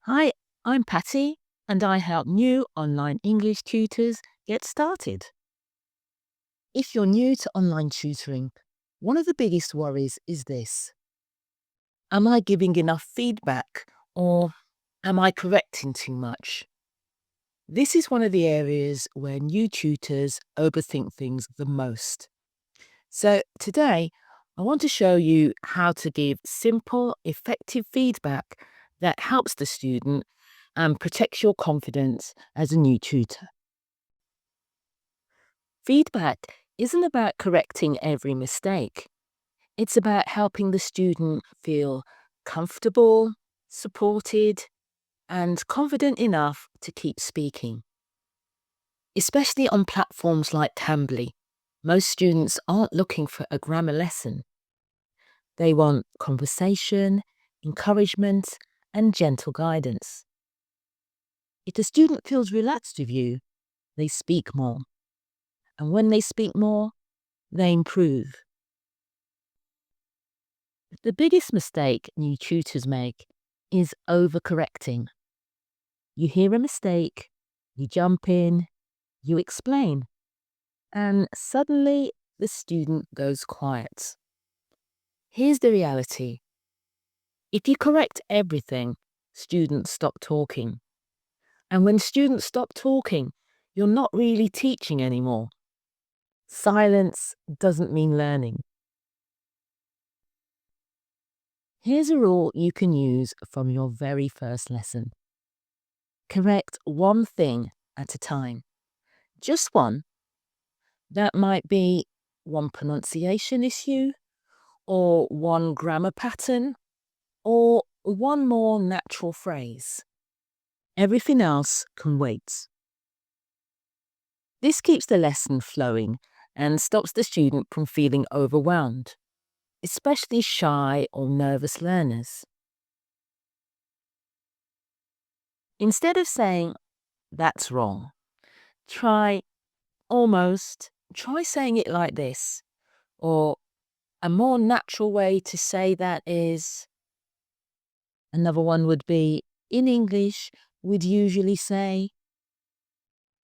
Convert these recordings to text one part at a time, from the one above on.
Hi, I'm Patty, and I help new online English tutors get started. If you're new to online tutoring, one of the biggest worries is this: am I giving enough feedback or am I correcting too much? This is one of the areas where new tutors overthink things the most. So, today, I want to show you how to give simple, effective feedback that helps the student and protects your confidence as a new tutor. Feedback isn't about correcting every mistake. It's about helping the student feel comfortable, supported, and confident enough to keep speaking. Especially on platforms like Cambly, most students aren't looking for a grammar lesson. They want conversation, encouragement, and gentle guidance. If the student feels relaxed with you, they speak more. And when they speak more, they improve. The biggest mistake new tutors make is overcorrecting. You hear a mistake, you jump in, you explain, and suddenly the student goes quiet. Here's the reality: if you correct everything, students stop talking. And when students stop talking, you're not really teaching anymore. Silence doesn't mean learning. Here's a rule you can use from your very first lesson: correct one thing at a time. Just one. That might be one pronunciation issue, or one grammar pattern, or one more natural phrase. Everything else can wait. This keeps the lesson flowing and stops the student from feeling overwhelmed, especially shy or nervous learners. Instead of saying, "that's wrong," try try saying it like this, or a more natural way to say that is. Another one would be, in English, we'd usually say.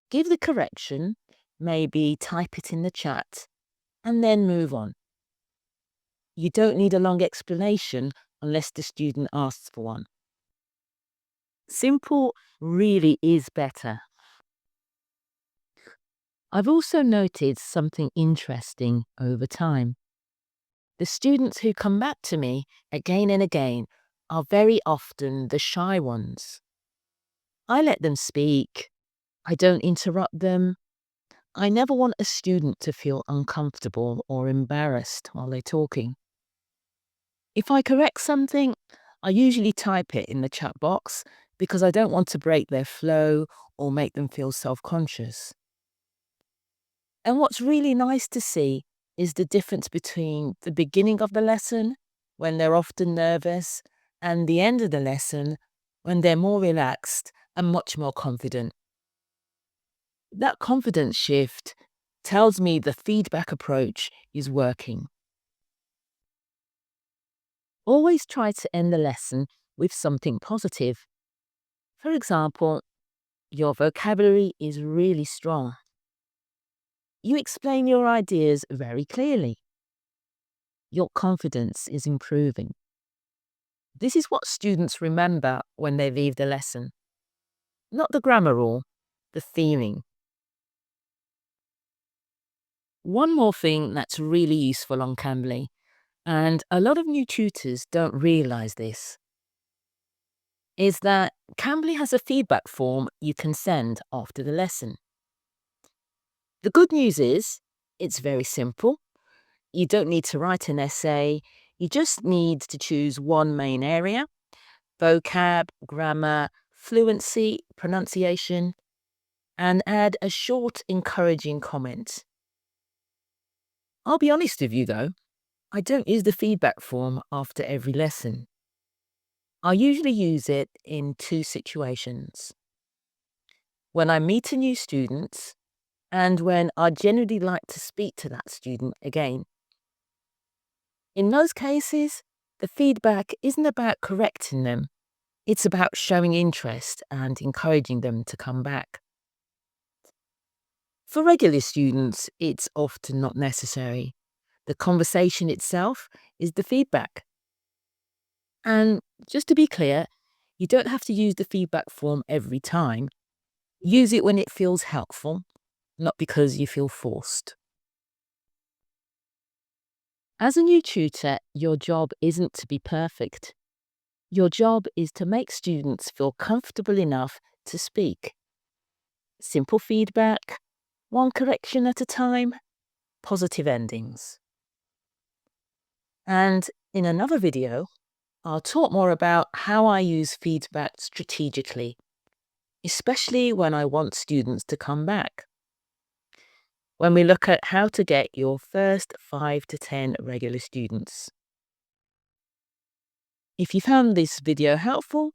Give the correction, maybe type it in the chat, and then move on. You don't need a long explanation unless the student asks for one. Simple really is better. I've also noted something interesting over time. The students who come back to me again and again are very often the shy ones. I let them speak. I don't interrupt them. I never want a student to feel uncomfortable or embarrassed while they're talking. If I correct something, I usually type it in the chat box because I don't want to break their flow or make them feel self-conscious. And what's really nice to see is the difference between the beginning of the lesson, when they're often nervous, and the end of the lesson, when they're more relaxed and much more confident. That confidence shift tells me the feedback approach is working. Always try to end the lesson with something positive. For example, your vocabulary is really strong. You explain your ideas very clearly. Your confidence is improving. This is what students remember when they leave the lesson. Not the grammar rule, the feeling. One more thing that's really useful on Cambly, and a lot of new tutors don't realise this, is that Cambly has a feedback form you can send after the lesson. The good news is it's very simple. You don't need to write an essay. You just need to choose one main area: vocab, grammar, fluency, pronunciation, and add a short, encouraging comment. I'll be honest with you though, I don't use the feedback form after every lesson. I usually use it in two situations: when I meet a new student and when I genuinely like to speak to that student again. In those cases, the feedback isn't about correcting them, It's about showing interest and encouraging them to come back. For regular students, it's often not necessary. The conversation itself is the feedback. And just to be clear, you don't have to use the feedback form every time. Use it when it feels helpful, not because you feel forced. As a new tutor, your job isn't to be perfect. Your job is to make students feel comfortable enough to speak. Simple feedback, one correction at a time, positive endings. And in another video, I'll talk more about how I use feedback strategically, especially when I want students to come back. When we look at how to get your first 5 to 10 regular students. If you found this video helpful,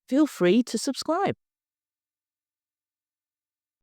feel free to subscribe.